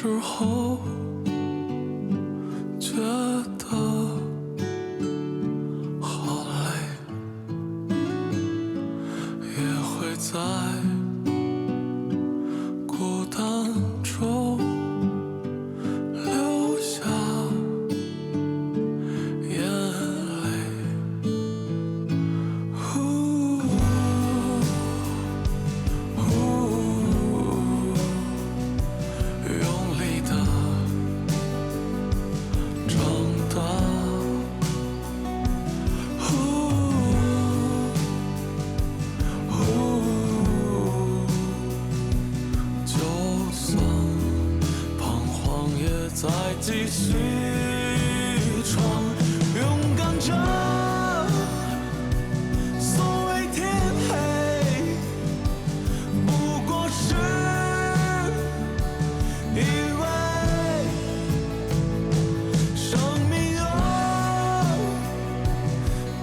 时候觉得好累，也会在孤单中流下眼泪。用力的长大，就算彷徨也在继续闯，勇敢着，所谓天黑，不过是以为生命有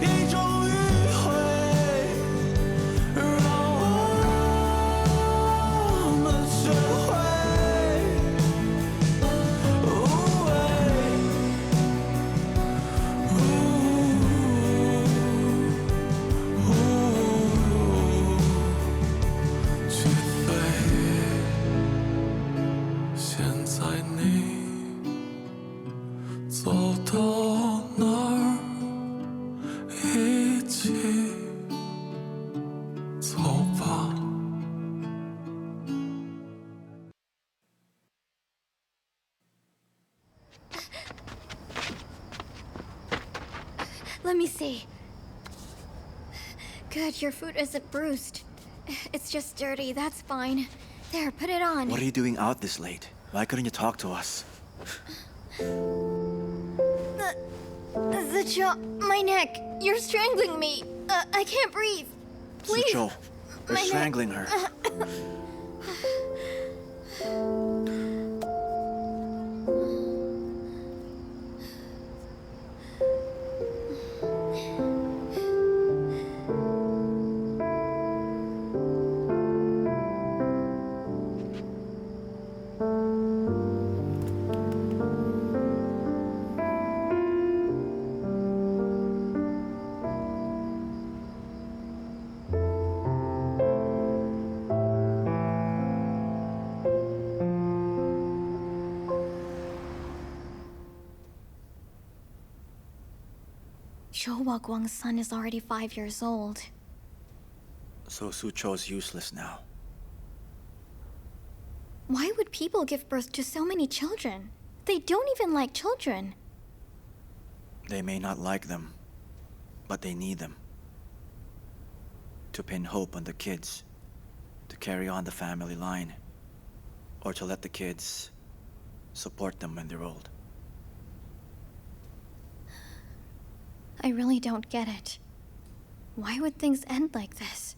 一种迂回，让我们学会无畏，去飞。现在你走到哪儿，一起走吧。Let me see. Good, your foot isn't bruised. It's just dirty, that's fine. There, put it on. What are you doing out this late? Why couldn't you talk to us? Zicho, my neck. You're strangling me. I can't breathe. Please. Sucho, you're My neck. strangling her. Chou Guang's son is already 5 years old. So Sucho's useless now. Why would people give birth to so many children? They don't even like children. They may not like them, but they need them. To pin hope on the kids, to carry on the family line, or to let the kids support them when they're old. I really don't get it. Why would things end like this?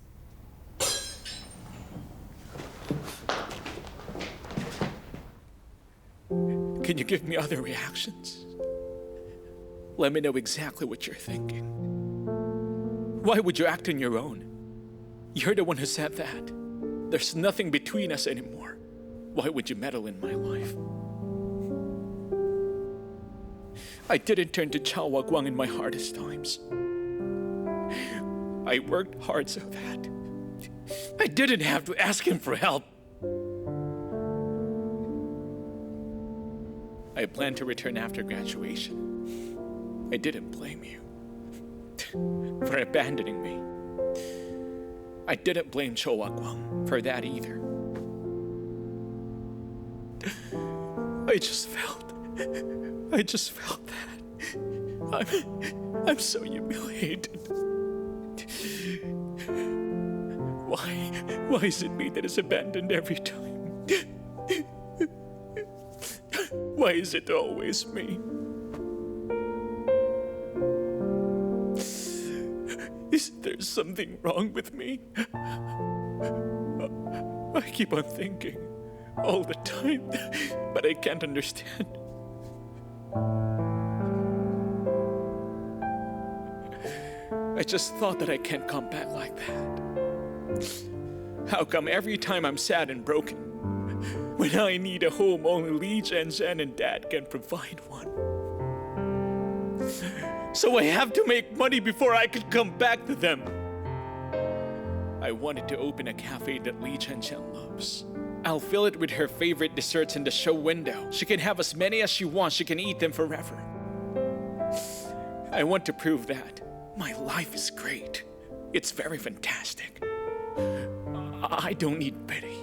Can you give me other reactions? Let me know exactly what you're thinking. Why would you act on your own? You're the one who said that. There's nothing between us anymore. Why would you meddle in my life? I didn't turn to Chao Guang in my hardest times. I worked hard so that I didn't have to ask him for help. I plan to return after graduation. I didn't blame you for abandoning me. I didn't blame Chou Guang for that either. I just felt that I'm so humiliated. Why is it me that is abandoned every time? Why is it always me? Is there something wrong with me? I keep on thinking all the time, but I can't understand. I just thought that I can't come back like that. How come every time I'm sad and broken, When I need a home, only Li Zhenzhen and Dad can provide one. So I have to make money before I could come back to them. I wanted to open a cafe that Li Zhenzhen loves. I'll fill it with her favorite desserts in the show window. She can have as many as she wants. She can eat them forever. I want to prove that my life is great. It's very fantastic. I don't need pity.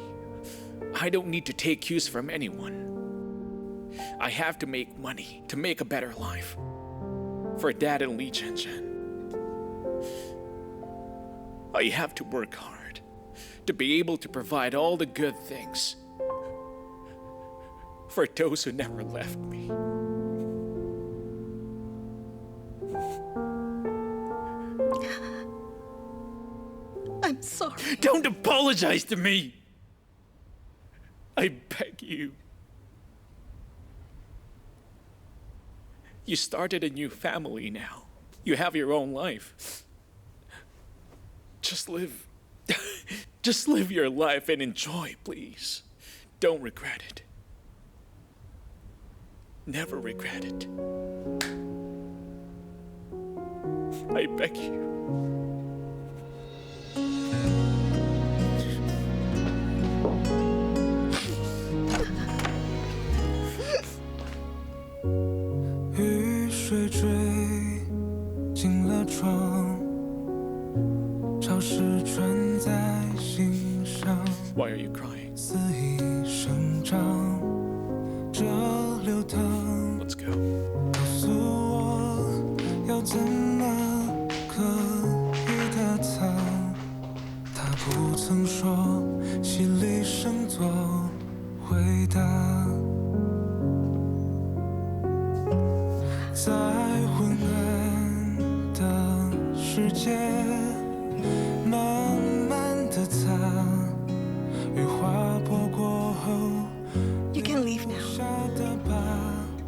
I don't need to take cues from anyone. I have to make money to make a better life for Dad and Li Zhenzhen. I have to work hard to be able to provide all the good things for those who never left me. I'm sorry. Don't apologize to me. I beg you. You started a new family now. You have your own life. Just live. Just live your life and enjoy, please. Don't regret it. Never regret it. I beg you. Why are you crying? Let's go. You can leave now.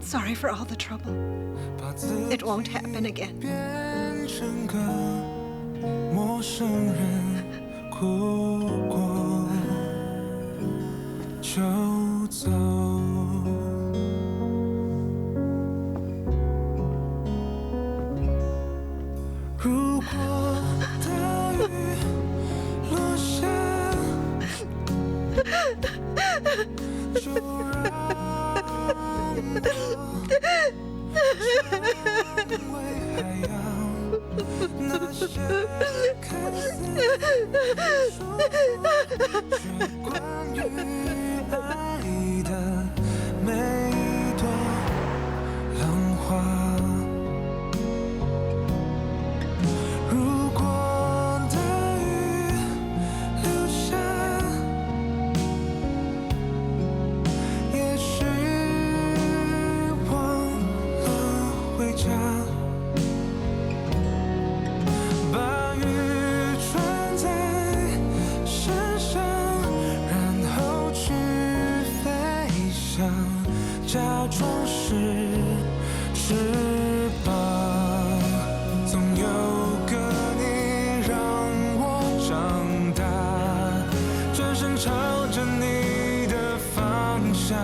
Sorry for all the trouble. It won't happen again. 变成个陌生人，哭过就走。如果大雨落下，就让我成为海洋。那些看似说却关于爱的每一朵浪花。如果大雨留下，也许忘了回家。把雨穿在身上，然后去飞翔，假装是翅膀。总有个你让我长大，转身朝着你的方向，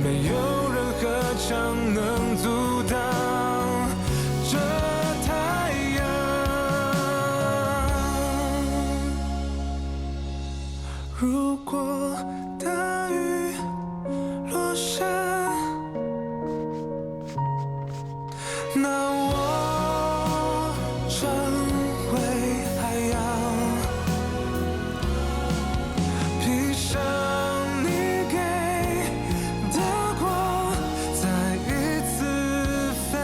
没有任何墙能阻挡这太阳。如果大雨落下，那我成为海洋，披上你给的光，再一次飞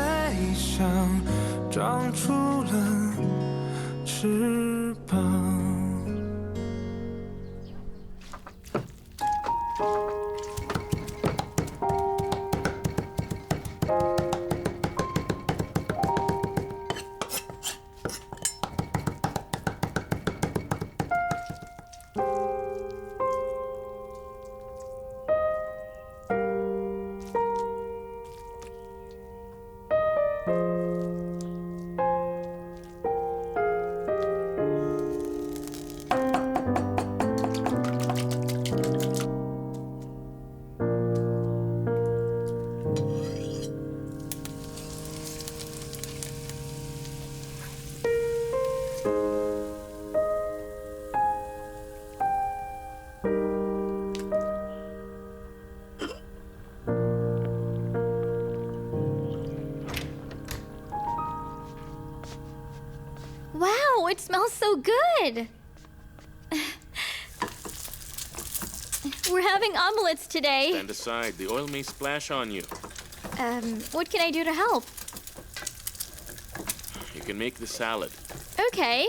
smells so good. We're having omelets today. Stand aside. The oil may splash on you. What can I do to help? You can make the salad. Okay.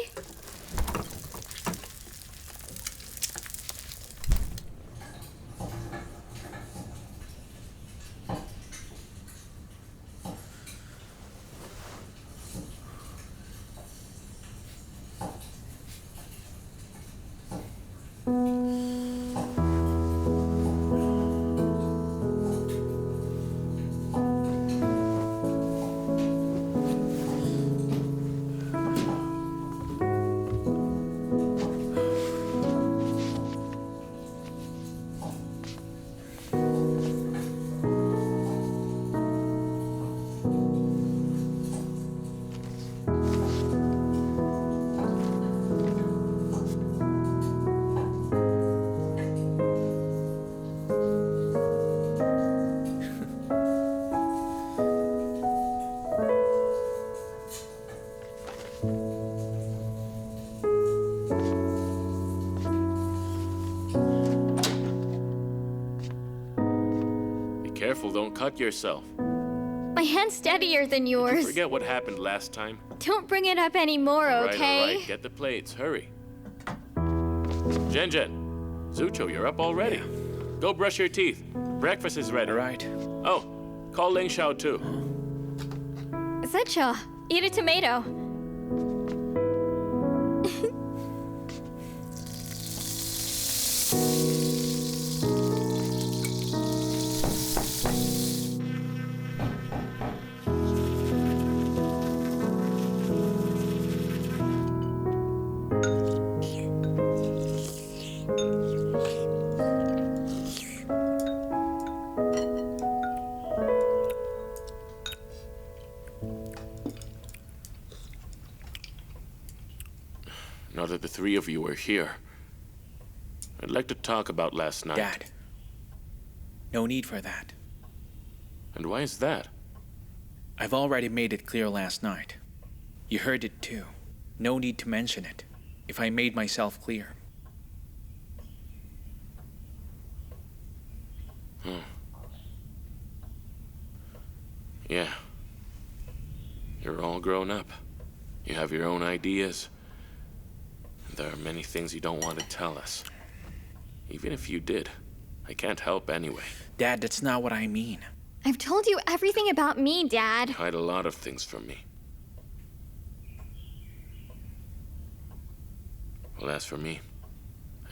Careful, don't cut yourself. My hand's steadier than yours. Forget what happened last time. Don't bring it up anymore, okay? All right, get the plates, hurry. Zheng, Zucho, you're up already. Go brush your teeth. Breakfast is ready. All right. Oh, call Ling Xiao too. Zicha, eat a tomato. Now that the three of you are here, I'd like to talk about last night. Dad, no need for that. And why is that? I've already made it clear last night. You heard it too. No need to mention it, if I made myself clear. Yeah. You're all grown up. You have your own ideas. There are many things you don't want to tell us. Even if you did, I can't help anyway. Dad, that's not what I mean. I've told you everything about me, Dad. You hide a lot of things from me. Well, as for me,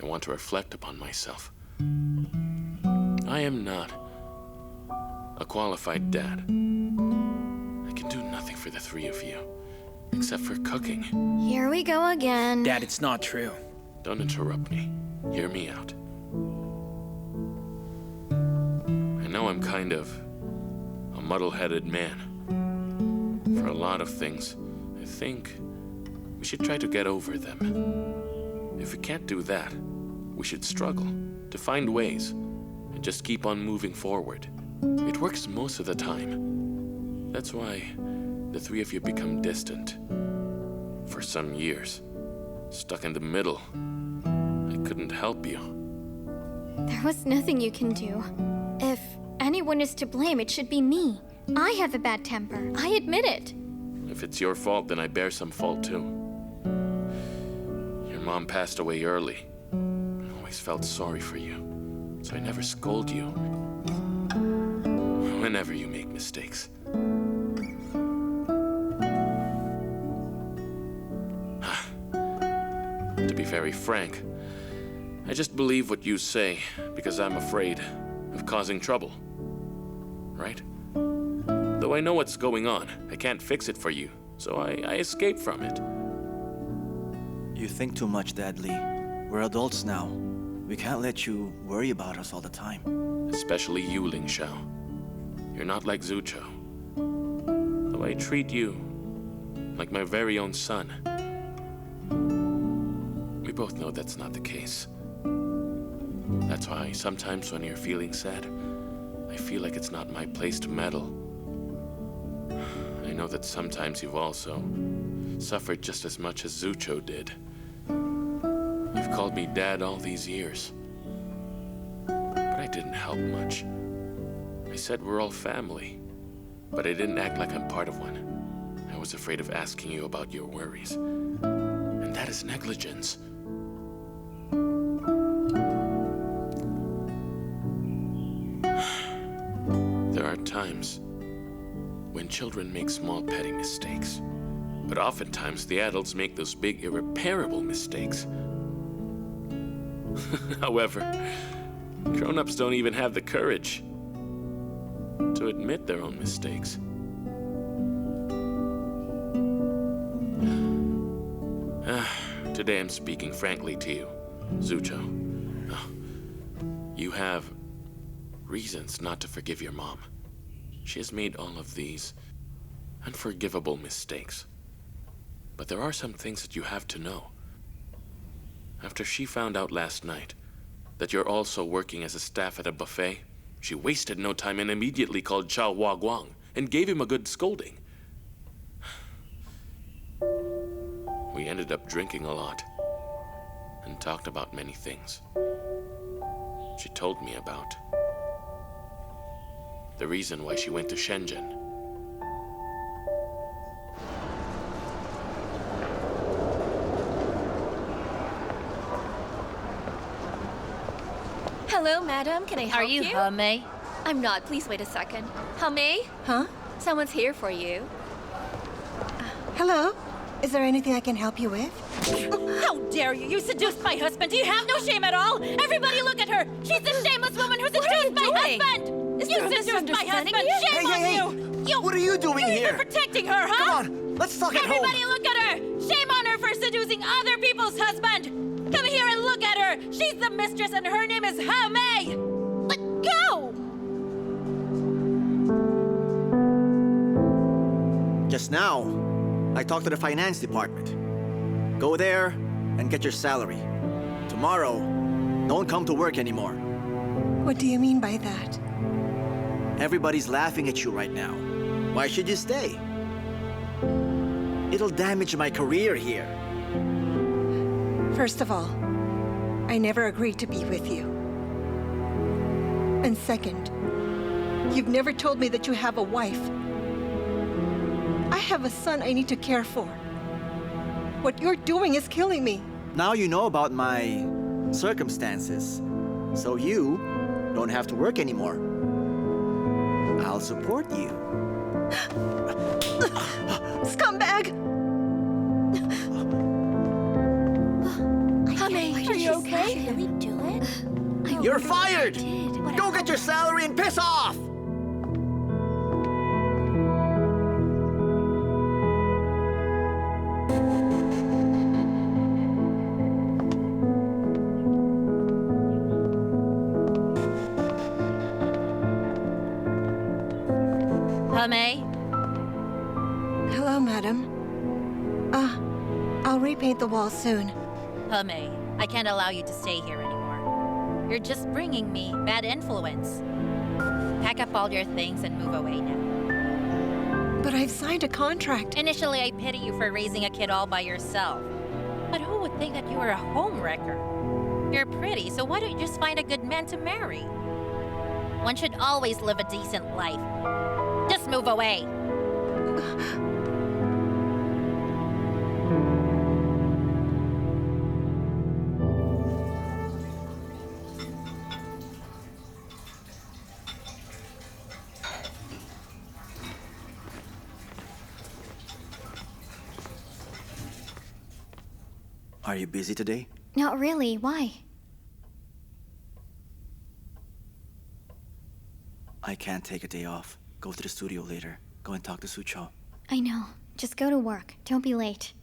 I want to reflect upon myself. I am not a qualified dad. I can do nothing for the three of you, except for cooking. Here we go again. Dad, it's not true. Don't interrupt me. Hear me out. I know I'm kind of a muddle-headed man. For a lot of things, I think we should try to get over them. If we can't do that, we should struggle to find ways and just keep on moving forward. It works most of the time. That's why the three of you become distant. For some years, stuck in the middle. I couldn't help you. There was nothing you can do. If anyone is to blame, it should be me. I have a bad temper. I admit it. If it's your fault, then I bear some fault too. Your mom passed away early. I always felt sorry for you, so I never scold you. Whenever you make mistakes. To be very frank, I just believe what you say because I'm afraid of causing trouble. Right? Though I know what's going on, I can't fix it for you, so I escape from it. You think too much, Dad Lee. We're adults now. We can't let you worry about us all the time. Especially you, Ling Xiao. You're not like Zucho. Though I treat you like my very own son. We both know that's not the case. That's why sometimes when you're feeling sad, I feel like it's not my place to meddle. I know that sometimes you've also suffered just as much as Zucho did. You've called me Dad all these years. But I didn't help much. I said we're all family, but I didn't act like I'm part of one. I was afraid of asking you about your worries. And that is negligence. There are times when children make small petty mistakes, but oftentimes the adults make those big irreparable mistakes. However, grown-ups don't even have the courage to admit their own mistakes. Today I'm speaking frankly to you, Zucho. You have reasons not to forgive your mom. She has made all of these unforgivable mistakes. But there are some things that you have to know. After she found out last night that you're also working as a staff at a buffet, she wasted no time and immediately called Chao Huaguang and gave him a good scolding. We ended up drinking a lot and talked about many things. She told me about the reason why she went to Shenzhen. Hello, madam. Can I help you? Are you Huace? I'm not. Please wait a second. Huace? Huh? Someone's here for you. Hello? Is there anything I can help you with? How dare you! You seduced my husband! Do you have no shame at all? Everybody look at her! She's the shameless woman who seduced my husband! Is You there a seduced my misunderstanding husband! here? Shame on you! You! What are you doing You're here? even protecting her, huh? Come on, let's talk at home. Everybody look at her! Shame on her for seducing other people's husband! Come here and look at her! She's the mistress and her name is Huace! Let go! Just now, I talked to the finance department. Go there and get your salary. Tomorrow, don't come to work anymore. What do you mean by that? Everybody's laughing at you right now. Why should you stay? It'll damage my career here. First of all, I never agreed to be with you. And second, you've never told me that you have a wife. I have a son I need to care for. What you're doing is killing me. Now you know about my circumstances, so you don't have to work anymore. I'll support you. Scumbag! Huace, are you okay? Really do it? You're fired! Go get your salary and piss off! Huace? Hello, madam. I'll repaint the walls soon. Huace, I can't allow you to stay here anymore. You're just bringing me bad influence. Pack up all your things and move away now. But I've signed a contract. Initially, I pity you for raising a kid all by yourself. But who would think that you were a homewrecker? You're pretty, so why don't you just find a good man to marry? One should always live a decent life. Just move away. Are you busy today? Not really. Why? I can't take a day off. Go to the studio later. Go and talk to Sucho. I know. Just go to work. Don't be late.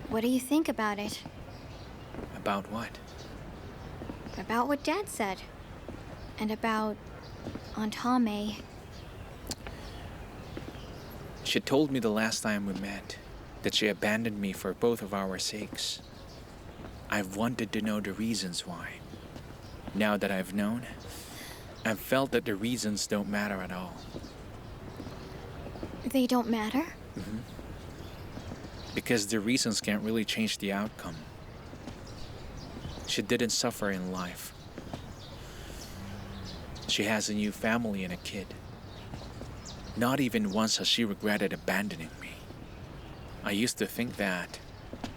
What do you think about it? About what? About what Dad said. And about Aunt Huace. She told me the last time we met that she abandoned me for both of our sakes. I've wanted to know the reasons why. Now that I've known, I've felt that the reasons don't matter at all. They don't matter? Because the reasons can't really change the outcome. She didn't suffer in life. She has a new family and a kid. Not even once has she regretted abandoning me. I used to think that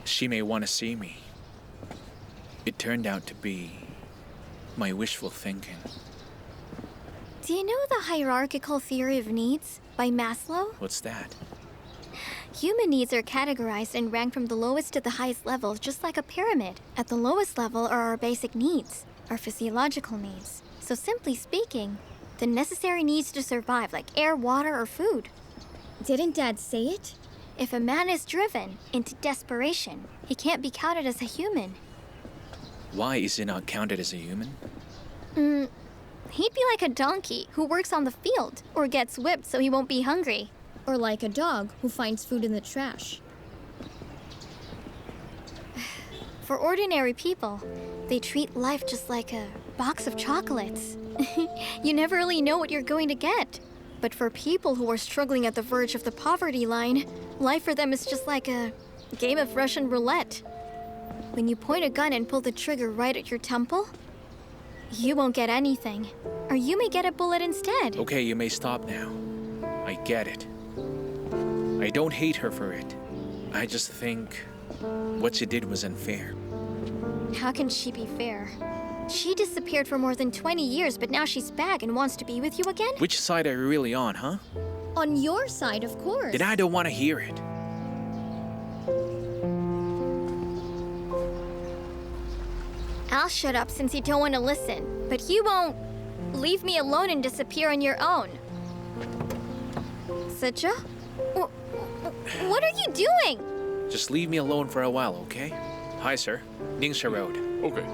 she may want to see me. It turned out to be my wishful thinking. Do you know the hierarchical theory of needs by Maslow? What's that? Human needs are categorized and ranked from the lowest to the highest level, just like a pyramid. At the lowest level are our basic needs, our physiological needs. So simply speaking, the necessary needs to survive, like air, water, or food. Didn't Dad say it? If a man is driven into desperation, he can't be counted as a human. Why is he not counted as a human? He'd be like a donkey who works on the field, or gets whipped so he won't be hungry. Or like a dog who finds food in the trash. For ordinary people, they treat life just like a box of chocolates. You never really know what you're going to get. But for people who are struggling at the verge of the poverty line, life for them is just like a game of Russian roulette. When you point a gun and pull the trigger right at your temple, you won't get anything. Or you may get a bullet instead. Okay, you may stop now. I get it. I don't hate her for it. I just think what she did was unfair. How can she be fair? She disappeared for more than 20 years, but now she's back and wants to be with you again? Which side are you really on, huh? On your side, of course. Then I don't want to hear it. I'll shut up since you don't want to listen, but you won't leave me alone and disappear on your own. Suja? What are you doing? Just leave me alone for a while, okay? Hi, sir. Ningxia Road. Okay.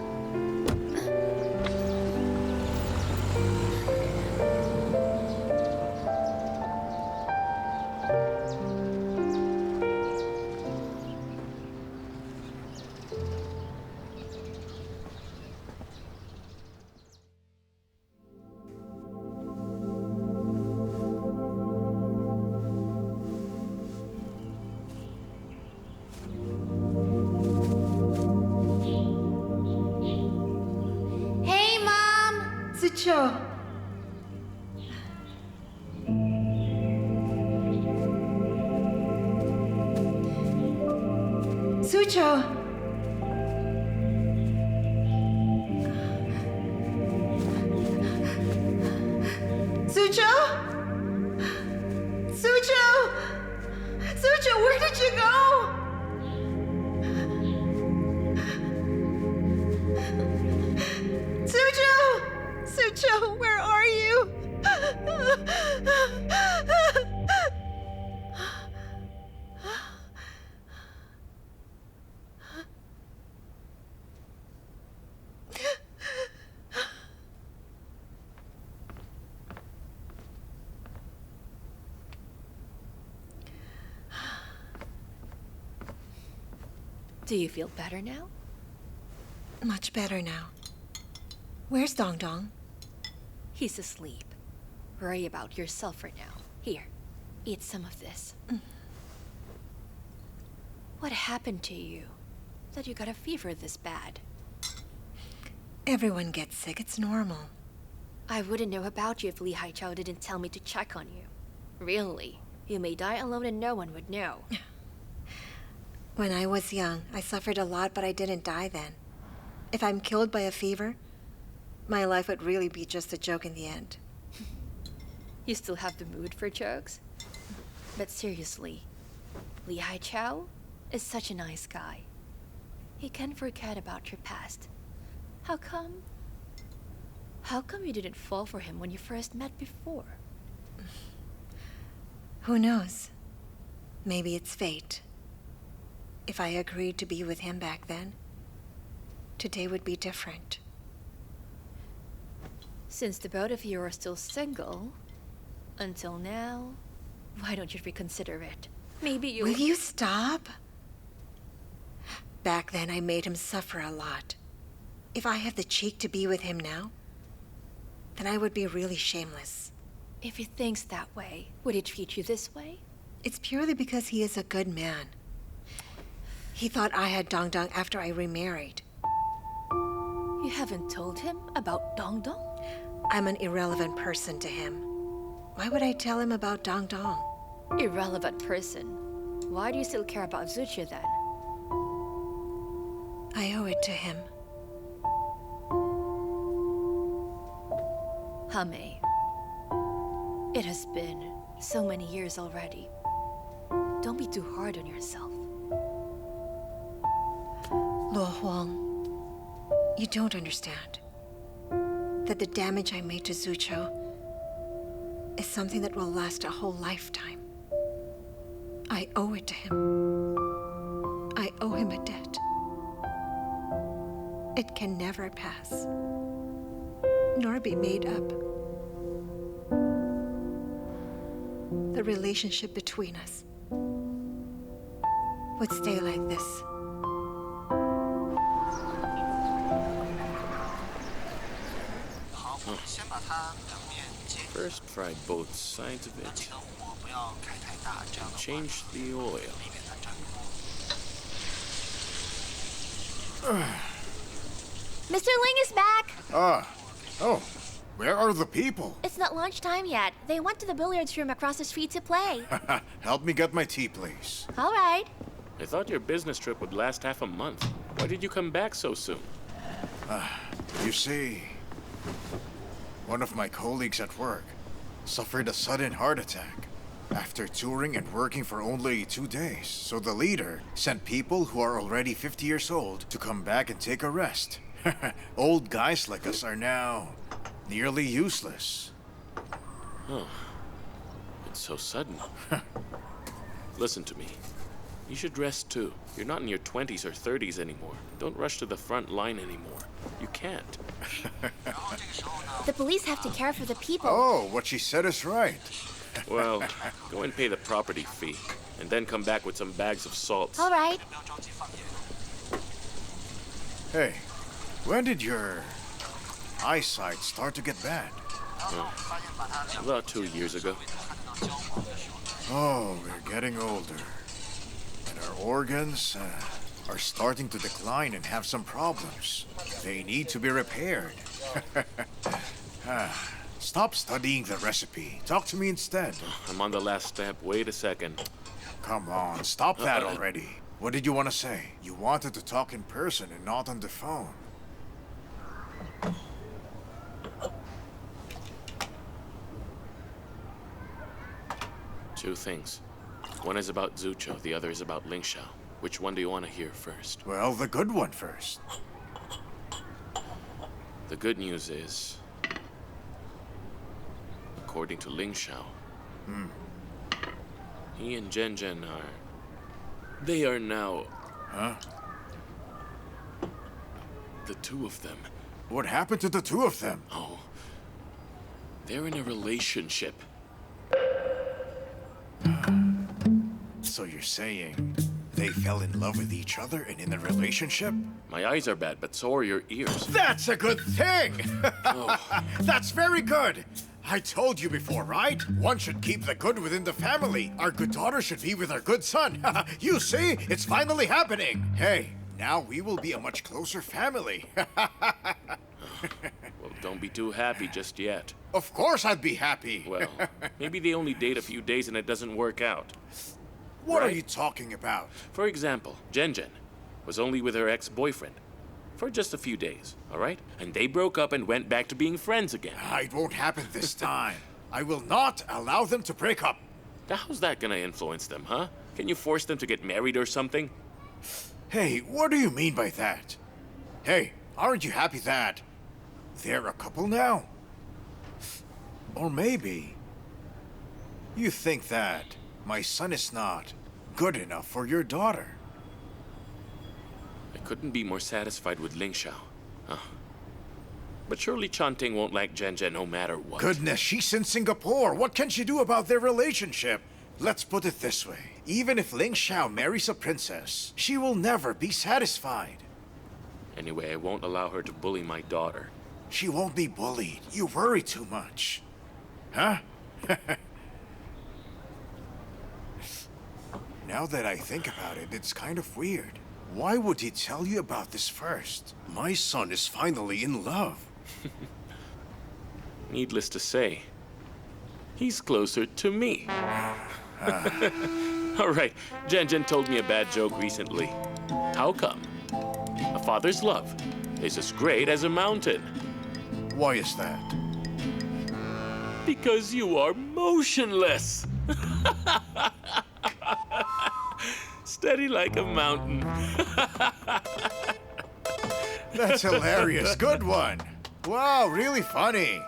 Sure. Sucho. Sucho? Sucho! Sucho, where did you go? Sucho! Sucho, where are you? Do you feel better now? Much better now. Where's Dong Dong? He's asleep. Worry about yourself for now. Here, eat some of this. What happened to you? That you got a fever this bad? Everyone gets sick, it's normal. I wouldn't know about you if Li Haichao didn't tell me to check on you. Really, you may die alone and no one would know. When I was young, I suffered a lot, but I didn't die then. If I'm killed by a fever, my life would really be just a joke in the end. You still have the mood for jokes? But seriously, Li Haichao is such a nice guy. He can forget about your past. How come you didn't fall for him when you first met before? Who knows? Maybe it's fate. If I agreed to be with him back then, today would be different. Since the both of you are still single, until now, why don't you reconsider it? Maybe you... Will you stop? Back then, I made him suffer a lot. If I have the cheek to be with him now, then I would be really shameless. If he thinks that way, would he treat you this way? It's purely because he is a good man. He thought I had Dong Dong after I remarried. You haven't told him about Dong Dong? I'm an irrelevant person to him. Why would I tell him about Dong Dong? Irrelevant person. Why do you still care about Zucha then? I owe it to him. Hame, it has been so many years already. Don't be too hard on yourself. Luo Huang, you don't understand that the damage I made to Zucho is something that will last a whole lifetime. I owe it to him. I owe him a debt. It can never pass, nor be made up. The relationship between us would stay like this. First fry both sides of it. Change the oil. Mr. Ling is back! Oh, where are the people? It's not lunchtime yet. They went to the billiards room across the street to play. Help me get my tea, please. All right. I thought your business trip would last half a month. Why did you come back so soon? You see, one of my colleagues at work suffered a sudden heart attack after touring and working for only 2 days. So the leader sent people who are already 50 years old to come back and take a rest. Old guys like us are now nearly useless. Oh, it's so sudden. Listen to me. You should rest too. You're not in your 20s or 30s anymore. Don't rush to the front line anymore. You can't. The police have to care for the people. Oh, what she said is right. Well, go and pay the property fee, and then come back with some bags of salt. All right. Hey, when did your eyesight start to get bad? About 2 years ago. Oh, we're getting older. And our organs are starting to decline and have some problems. They need to be repaired. Stop studying the recipe. Talk to me instead. I'm on the last step. Wait a second. Come on, stop that already. What did you want to say? You wanted to talk in person and not on the phone. Two things. One is about Zucho, the other is about Lingxiao. Which one do you want to hear first? Well, the good one first. The good news is, according to Lingxiao, he and Zhen they are now... Huh? The two of them. What happened to the two of them? Oh, they're in a relationship. So you're saying they fell in love with each other and in a relationship? My eyes are bad, but so are your ears. That's a good thing! Oh. That's very good! I told you before, right? One should keep the good within the family. Our good daughter should be with our good son. You see? It's finally happening! Hey, now we will be a much closer family. Well, don't be too happy just yet. Of course I'd be happy. Well, maybe they only date a few days and it doesn't work out. What are right? you talking about? For example, Zhen was only with her ex-boyfriend for just a few days, all right? And they broke up and went back to being friends again. It won't happen this time. I will not allow them to break up. Now, how's that gonna influence them, huh? Can you force them to get married or something? Hey, what do you mean by that? Hey, aren't you happy that they're a couple now? Or maybe you think that my son is not good enough for your daughter. I couldn't be more satisfied with Lingxiao. But surely Chanting won't like Zhen no matter what. Goodness, she's in Singapore. What can she do about their relationship? Let's put it this way. Even if Ling Xiao marries a princess, she will never be satisfied. Anyway, I won't allow her to bully my daughter. She won't be bullied. You worry too much. Huh? Now that I think about it, it's kind of weird. Why would he tell you about this first? My son is finally in love. Needless to say, he's closer to me. All right, Zhen told me a bad joke recently. How come? A father's love is as great as a mountain. Why is that? Because you are motionless. Steady like a mountain. That's hilarious. Good one. Wow, really funny.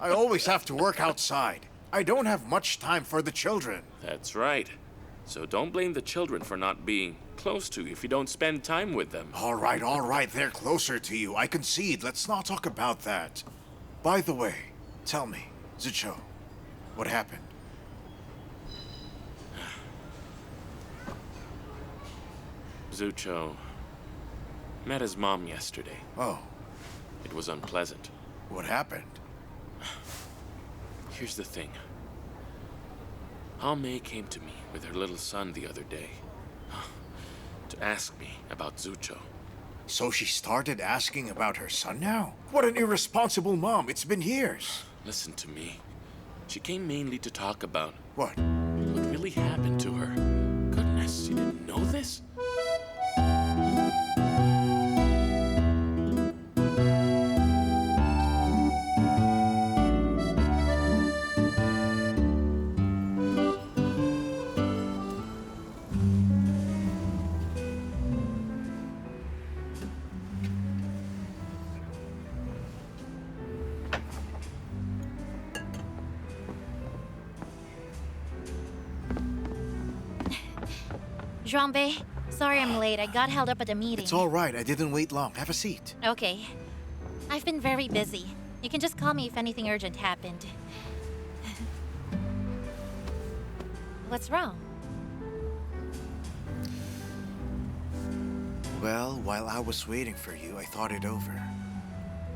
I always have to work outside. I don't have much time for the children. That's right. So don't blame the children for not being close to you if you don't spend time with them. All right. They're closer to you. I concede. Let's not talk about that. By the way, tell me, Zicho, what happened? Zucho met his mom yesterday. Oh, It was unpleasant. what happened? Here's the thing. Mei came to me with her little son the other day to ask me about Zucho. So she started asking about her son now? What an irresponsible mom. It's been years. Listen to me. She came mainly to talk about What? what really happened to her. Goodness, you didn't know this? Zhang, sorry I'm late. I got held up at a meeting. It's all right. I didn't wait long. Have a seat. Okay. I've been very busy. You can just call me if anything urgent happened. What's wrong? Well, while I was waiting for you, I thought it over.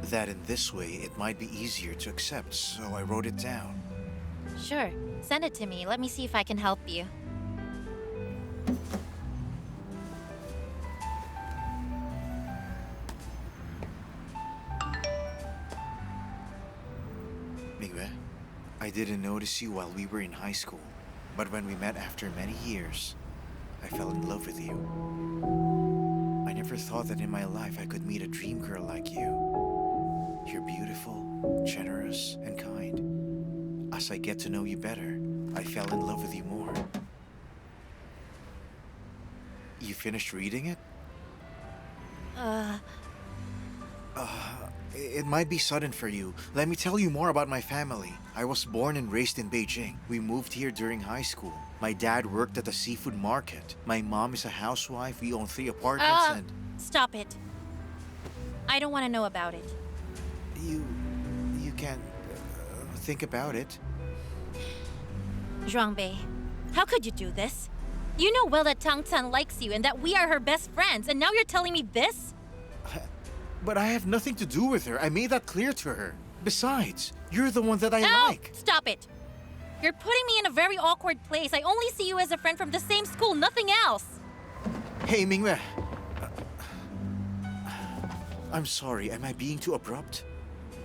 That in this way, it might be easier to accept, so I wrote it down. Sure. Send it to me. Let me see if I can help you. Mingwei, I didn't notice you while we were in high school, but when we met after many years, I fell in love with you. I never thought that in my life I could meet a dream girl like you. You're beautiful, generous, and kind. As I get to know you better, I fell in love with you more. You finished reading it? It might be sudden for you. Let me tell you more about my family. I was born and raised in Beijing. We moved here during high school. My dad worked at a seafood market. My mom is a housewife. We own 3 apartments and... Stop it. I don't want to know about it. You can think about it. Zhuang, how could you do this? You know well that Tang Tan likes you and that we are her best friends, and now you're telling me this? But I have nothing to do with her. I made that clear to her. Besides, you're the one that I like. Stop it. You're putting me in a very awkward place. I only see you as a friend from the same school, nothing else. Hey, Mingwei. I'm sorry. Am I being too abrupt?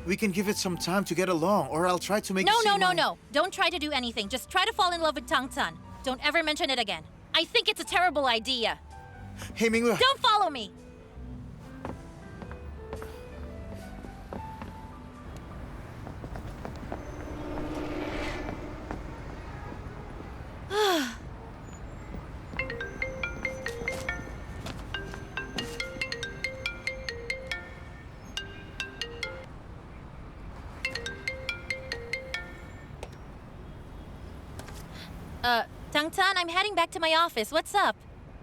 We can give it some time to get along, or I'll try to make No. Don't try to do anything. Just try to fall in love with Tang Tan. Don't ever mention it again. I think it's a terrible idea. Hey, Mingwei. Don't follow me. Tang Tan, I'm heading back to my office. What's up?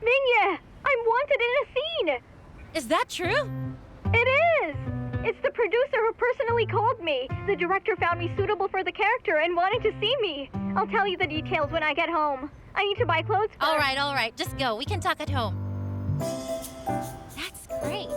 Mingye, I'm wanted in a scene. Is that true? It is. It's the producer who personally called me. The director found me suitable for the character and wanted to see me. I'll tell you the details when I get home. I need to buy clothes first. All right. Just go. We can talk at home. That's great.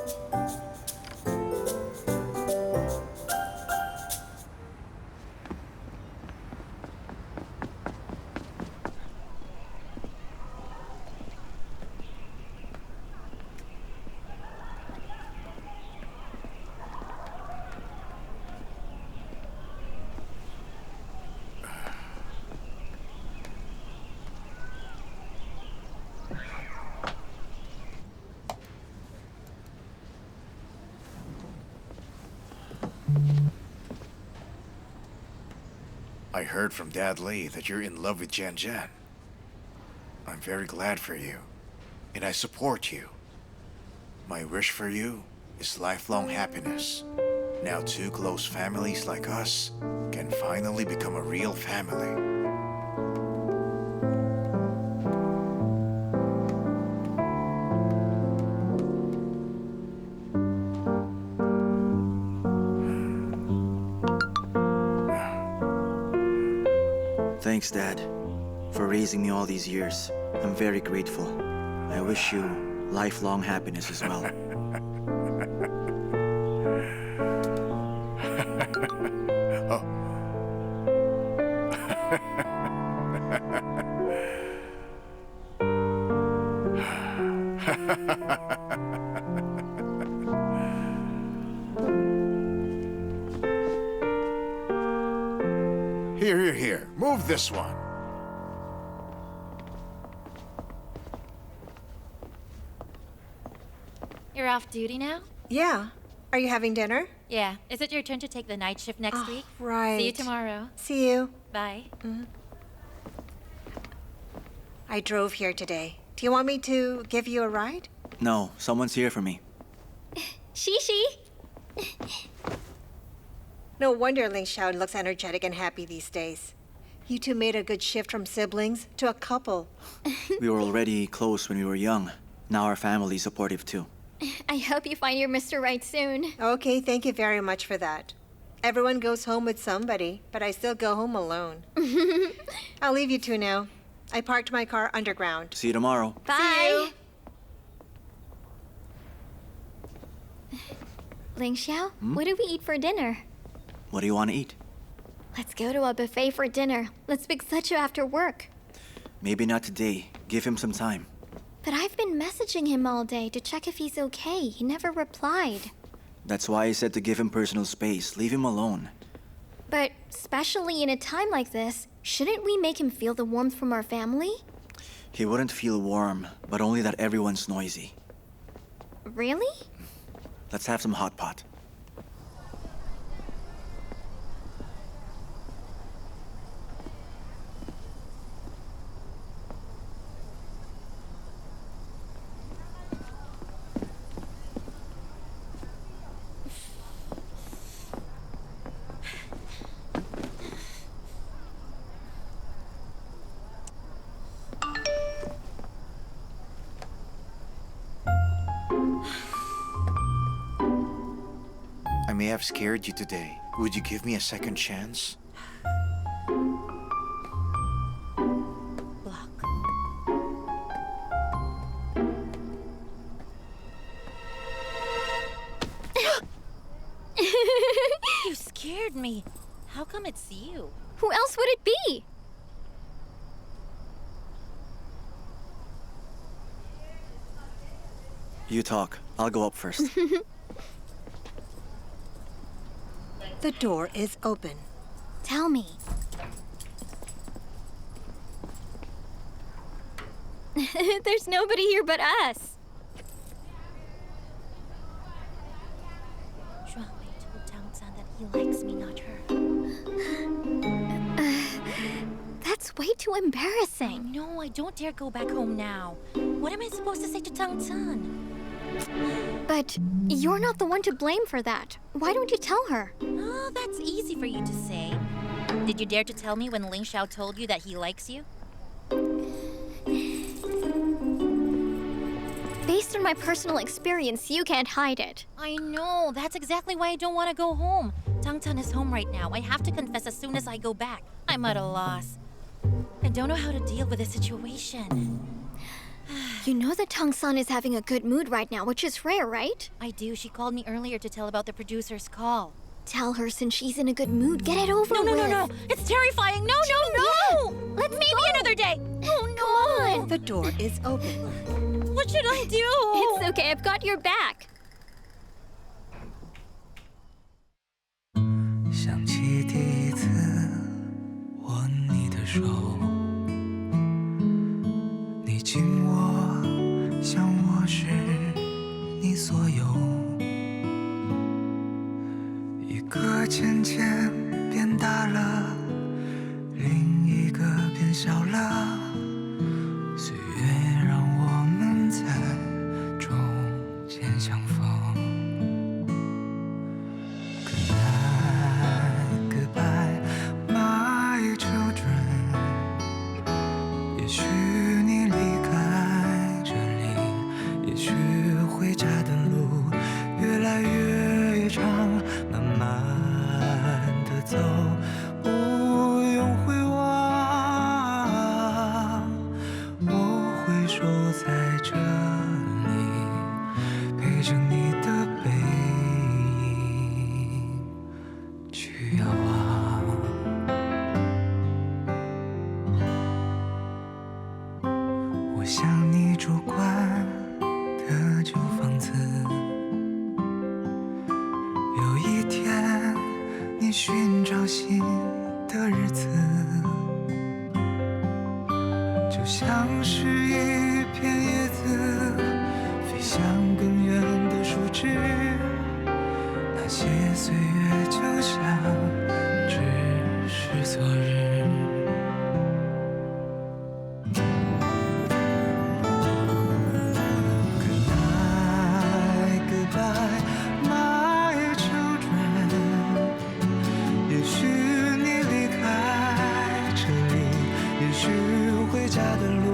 I heard from Dad Lee that you're in love with Jian Jian. I'm very glad for you, and I support you. My wish for you is lifelong happiness. Now 2 close families like us can finally become a real family. Thanks, Dad, for raising me all these years. I'm very grateful. I wish you lifelong happiness as well. Here. Move this one. You're off duty now? Yeah. Are you having dinner? Yeah. Is it your turn to take the night shift next week? Right. See you tomorrow. See you. Bye. I drove here today. Do you want me to give you a ride? No, someone's here for me. Shishi. No wonder Ling Xiao looks energetic and happy these days. You two made a good shift from siblings to a couple. We were already close when we were young. Now our family's supportive too. I hope you find your Mr. Right soon. Okay, thank you very much for that. Everyone goes home with somebody, but I still go home alone. I'll leave you two now. I parked my car underground. See you tomorrow. Bye. Ling Xiao, what do we eat for dinner? What do you want to eat? Let's go to a buffet for dinner. Let's pick Sechu after work. Maybe not today. Give him some time. But I've been messaging him all day to check if he's okay. He never replied. That's why I said to give him personal space. Leave him alone. But especially in a time like this, shouldn't we make him feel the warmth from our family? He wouldn't feel warm, but only that everyone's noisy. Really? Let's have some hot pot. I may have scared you today. Would you give me a second chance? Block. You scared me. How come it's you? Who else would it be? You talk. I'll go up first. The door is open. Tell me. There's nobody here but us. Zhuang Wei told Tang Zhan that he likes me, not her. That's way too embarrassing. No, I don't dare go back home now. What am I supposed to say to Tang Zhan? But you're not the one to blame for that. Why don't you tell her? Oh, that's easy for you to say. Did you dare to tell me when Ling Xiao told you that he likes you? Based on my personal experience, you can't hide it. I know. That's exactly why I don't want to go home. Tangtan is home right now. I have to confess as soon as I go back. I'm at a loss. I don't know how to deal with the situation. You know that Tang-san is having a good mood right now, which is rare, right? I do. She called me earlier to tell about the producer's call. Tell her since she's in a good mood. Get it over with. No. It's terrifying. No. Let's Maybe go. another day. Oh, no. Come on. The door is open. What should I do? It's okay. I've got your back. 想起第一次握你的手，你紧握，像我是你所有。一个渐渐变大了，另一个变小了，岁月让我们在中间相逢。Goodbye, my children。也许你离开这里，也许回家的路越来越长，慢慢地走，不用回望。我会守在这里，陪着你的背影去遥望。我想你住惯的旧房子，有一天你寻找新的日子，就像是一片叶子飞向更远的树枝，那些岁月就像只是昨日。Goodbye, my children。也许你离开这里，也许回家的路